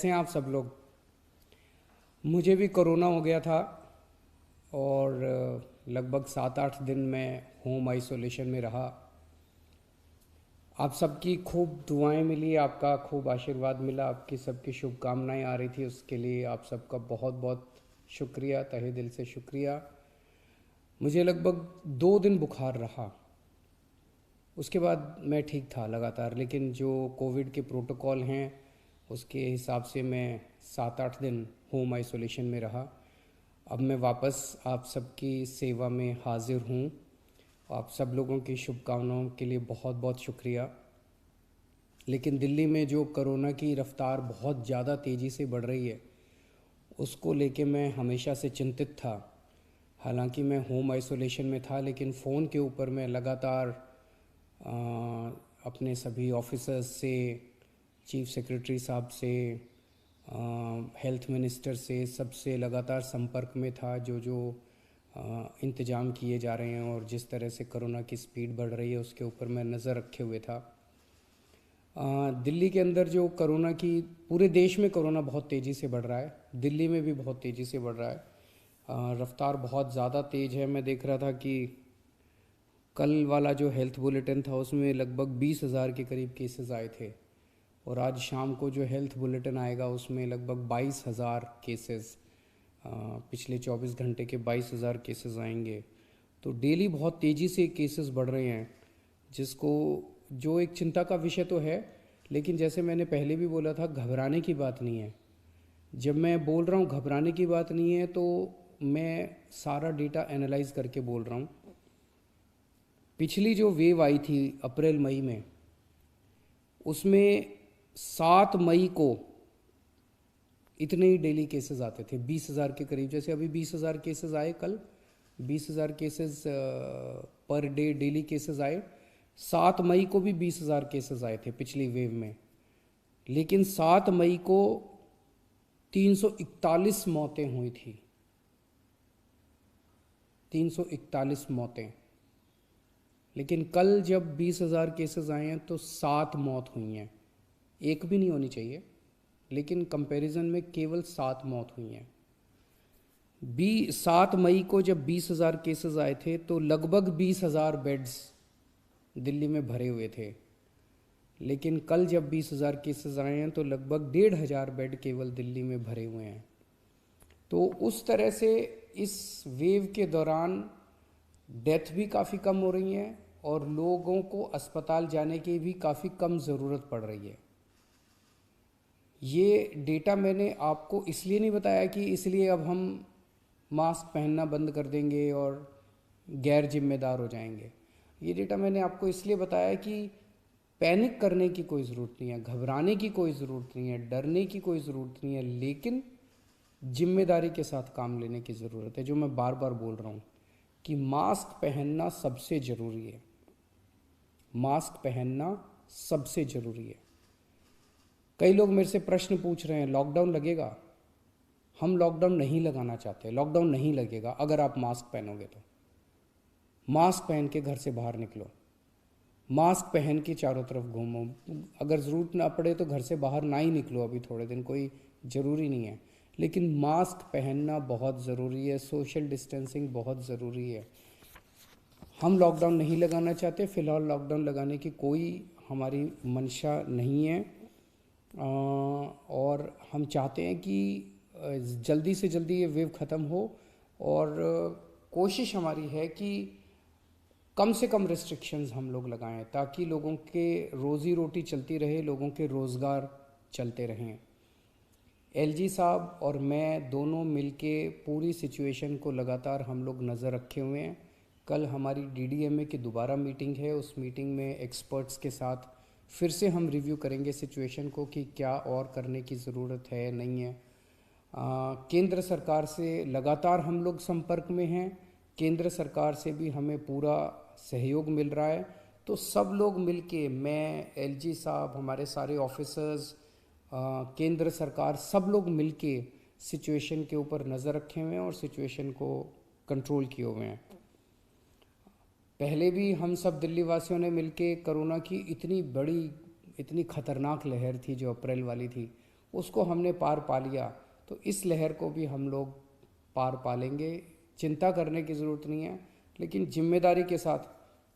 कैसे हैं आप सब लोग। मुझे भी कोरोना हो गया था और लगभग 7-8 दिन मैं होम आइसोलेशन में रहा। आप सबकी खूब दुआएं मिली, आपका खूब आशीर्वाद मिला, आपकी सबकी शुभकामनाएं आ रही थी, उसके लिए आप सबका बहुत बहुत शुक्रिया, तहे दिल से शुक्रिया। मुझे लगभग 2 दिन बुखार रहा, उसके बाद मैं ठीक था लगातार, लेकिन जो कोविड के प्रोटोकॉल हैं उसके हिसाब से मैं 7-8 दिन होम आइसोलेशन में रहा। अब मैं वापस आप सबकी सेवा में हाजिर हूँ। आप सब लोगों की शुभकामनाओं के लिए बहुत बहुत शुक्रिया। लेकिन दिल्ली में जो कोरोना की रफ़्तार बहुत ज़्यादा तेज़ी से बढ़ रही है, उसको लेके मैं हमेशा से चिंतित था। हालांकि मैं होम आइसोलेशन में था, लेकिन फ़ोन के ऊपर मैं लगातार अ, अपने सभी ऑफिसर्स से, चीफ सेक्रेटरी साहब से, हेल्थ मिनिस्टर से, सबसे लगातार संपर्क में था। जो जो इंतज़ाम किए जा रहे हैं और जिस तरह से कोरोना की स्पीड बढ़ रही है उसके ऊपर मैं नज़र रखे हुए था। दिल्ली के अंदर जो कोरोना की, पूरे देश में कोरोना बहुत तेज़ी से बढ़ रहा है, दिल्ली में भी बहुत तेज़ी से बढ़ रहा है। रफ़्तार बहुत ज़्यादा तेज़ है। मैं देख रहा था कि कल वाला जो हेल्थ बुलेटिन था उसमें लगभग 20,000 के करीब केसेस आए थे, और आज शाम को जो हेल्थ बुलेटिन आएगा उसमें लगभग 22,000 केसेस, पिछले 24 घंटे के 22,000 केसेस आएंगे। तो डेली बहुत तेज़ी से केसेस बढ़ रहे हैं, जिसको, जो एक चिंता का विषय तो है, लेकिन जैसे मैंने पहले भी बोला था, घबराने की बात नहीं है। जब मैं बोल रहा हूँ घबराने की बात नहीं है, तो मैं सारा डेटा एनालाइज करके बोल रहा हूँ। पिछली जो वेव आई थी अप्रैल मई में, उसमें 7 मई को इतने ही डेली केसेस आते थे, 20,000 के करीब। जैसे अभी 20,000 केसेस आए, कल 20,000 cases per day daily cases आए। 7 मई को भी 20,000 केसेस आए थे पिछली वेव में, लेकिन 7 मई को 341 मौतें हुई थी। 341 मौतें। लेकिन कल जब 20,000 केसेस आए हैं तो 7 मौत हुई हैं। एक भी नहीं होनी चाहिए, लेकिन कंपैरिजन में केवल 7 मौत हुई हैं। 7 मई को जब 20,000 केसेस आए थे तो लगभग 20,000 बेड्स दिल्ली में भरे हुए थे, लेकिन कल जब 20,000 केसेस आए हैं तो लगभग 1,500 बेड केवल दिल्ली में भरे हुए हैं। तो उस तरह से इस वेव के दौरान डेथ भी काफ़ी कम हो रही हैं और लोगों को अस्पताल जाने की भी काफ़ी कम ज़रूरत पड़ रही है। ये डेटा मैंने आपको इसलिए नहीं बताया कि इसलिए अब हम मास्क पहनना बंद कर देंगे और गैर जिम्मेदार हो जाएंगे। ये डेटा मैंने आपको इसलिए बताया कि पैनिक करने की कोई ज़रूरत नहीं है, घबराने की कोई ज़रूरत नहीं है, डरने की कोई ज़रूरत नहीं है, लेकिन जिम्मेदारी के साथ काम लेने की ज़रूरत है। जो मैं बार बार बोल रहा हूँ कि मास्क पहनना सबसे ज़रूरी है। मास्क पहनना सबसे ज़रूरी है। कई लोग मेरे से प्रश्न पूछ रहे हैं, लॉकडाउन लगेगा? हम लॉकडाउन नहीं लगाना चाहते। लॉकडाउन नहीं लगेगा अगर आप मास्क पहनोगे तो। मास्क पहन के घर से बाहर निकलो, मास्क पहन के चारों तरफ घूमो। अगर ज़रूरत ना पड़े तो घर से बाहर ना ही निकलो, अभी थोड़े दिन कोई ज़रूरी नहीं है, लेकिन मास्क पहनना बहुत ज़रूरी है। सोशल डिस्टेंसिंग बहुत ज़रूरी है। हम लॉकडाउन नहीं लगाना चाहते, फ़िलहाल लॉकडाउन लगाने की कोई हमारी मंशा नहीं है, और हम चाहते हैं कि जल्दी से जल्दी ये वेव ख़त्म हो, और कोशिश हमारी है कि कम से कम रिस्ट्रिक्शंस हम लोग लगाएं, ताकि लोगों के रोज़ी रोटी चलती रहे, लोगों के रोज़गार चलते रहें। एलजी साहब और मैं दोनों मिलके पूरी सिचुएशन को लगातार हम लोग नज़र रखे हुए हैं। कल हमारी डीडीएमए की दोबारा मीटिंग है, उस मीटिंग में एक्सपर्ट्स के साथ फिर से हम रिव्यू करेंगे सिचुएशन को कि क्या और करने की ज़रूरत है, नहीं है। केंद्र सरकार से लगातार हम लोग संपर्क में हैं, केंद्र सरकार से भी हमें पूरा सहयोग मिल रहा है। तो सब लोग मिलके, मैं, एलजी साहब, हमारे सारे ऑफिसर्स, केंद्र सरकार, सब लोग मिलके सिचुएशन के ऊपर नज़र रखे हुए हैं और सिचुएशन को कंट्रोल किए हुए हैं। पहले भी हम सब दिल्ली वासियों ने मिलके कोरोना की इतनी बड़ी, इतनी ख़तरनाक लहर थी जो अप्रैल वाली थी, उसको हमने पार पा लिया, तो इस लहर को भी हम लोग पार पा लेंगे। चिंता करने की ज़रूरत नहीं है, लेकिन जिम्मेदारी के साथ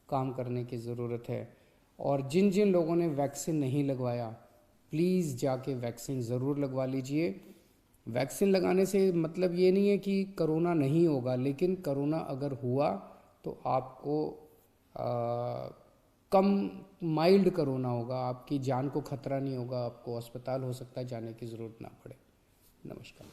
काम करने की ज़रूरत है। और जिन जिन लोगों ने वैक्सीन नहीं लगवाया, प्लीज़ जाके वैक्सीन ज़रूर लगवा लीजिए। वैक्सीन लगाने से मतलब ये नहीं है कि कोरोना नहीं होगा, लेकिन कोरोना अगर हुआ तो आपको कम माइल्ड कोरोना होगा, आपकी जान को खतरा नहीं होगा, आपको अस्पताल हो सकता है जाने की ज़रूरत ना पड़े। नमस्कार।